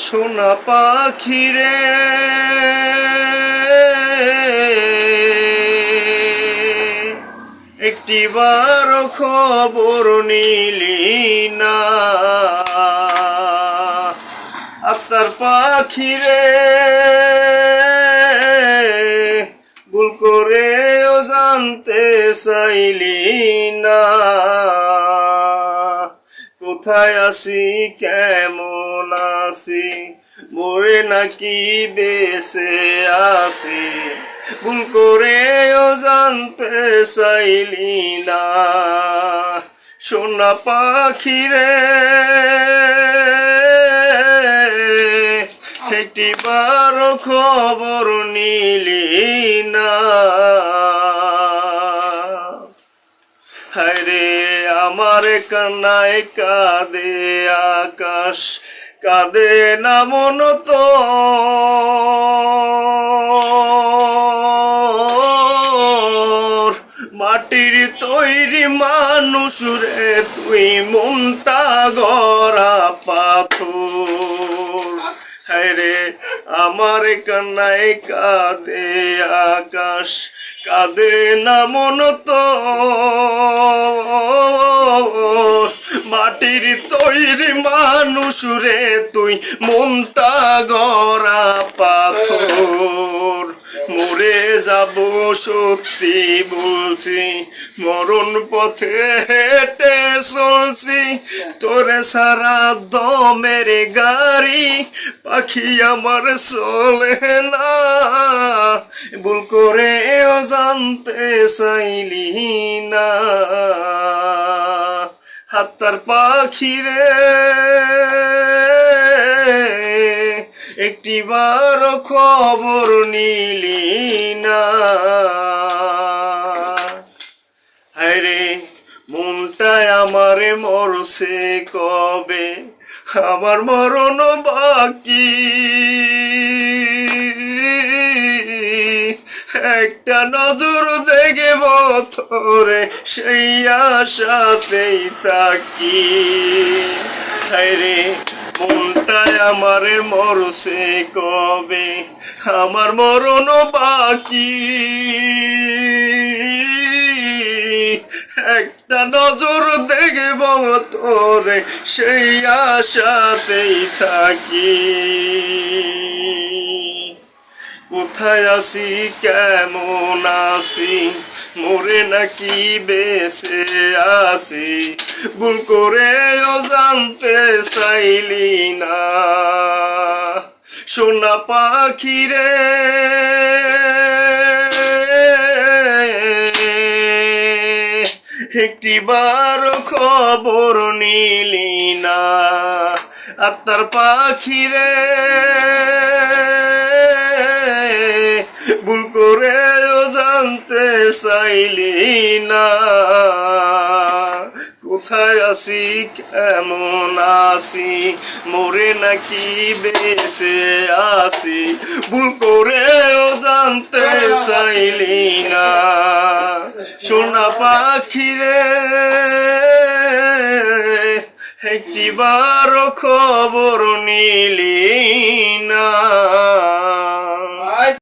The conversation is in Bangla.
সোনা পাখিরে একটিবার খবর নিলি না। আত্মার পাখিরে ভুল করেও জানতে চাইলি না। কোথায় আছি কেমন আছি মরে নাকি বেঁচে আছি ভুল করেও জানতে চাইলি না। সোনা পাখিরে একটিবার খবর নিলি না। হায়রে আমার কান্নায় কাঁদে আকাশ, কাঁদে না মন তো। মাটির তৈরি মানুষ রে তুই, মনটা গড়া পাথর। হায়রে আমার কান্নায় কাঁদে আকাশ, কাঁদে না মন তো। মাটির তৈরি মানুষ রে তুই, মনটা গড়া পাথর। মরে যাব সত্যি বলছি, মরণ পথে হেঁটে চলছি। তোরে সারা দমের গাড়ি পাখি আমার চলে না। ভুল করেও জানতে চাইলি না। হাত্তার পাখিরে একটিবার খবর নিলি না। হায়রে মনটায় আমারে মরছে কবে, আমার মরণ বাকি। একটা নজর দেখব তোরে সেই আশাতেই থাকি। হায়রে মনটায় আমারে মরছে কবে, আমার মরণ বাকি। একটা নজর দেখব তোরে সেই আশাতেই থাকি। কোথায় আছি কেমন আছি মরে নাকি বেঁচে আছি ভুল করেও জানতে চাইলি না। সোনা পাখিরে একটিবার খবর নিলি না। আত্মার পাখিরে ভুল করেও জানতে চাইলি না। কোথায় আছি কেমন আছি মরে নাকি বেঁচে আছি ভুল করেও জানতে চাইলি না। সোনা পাখিরে একটিবার খবর নিলি না।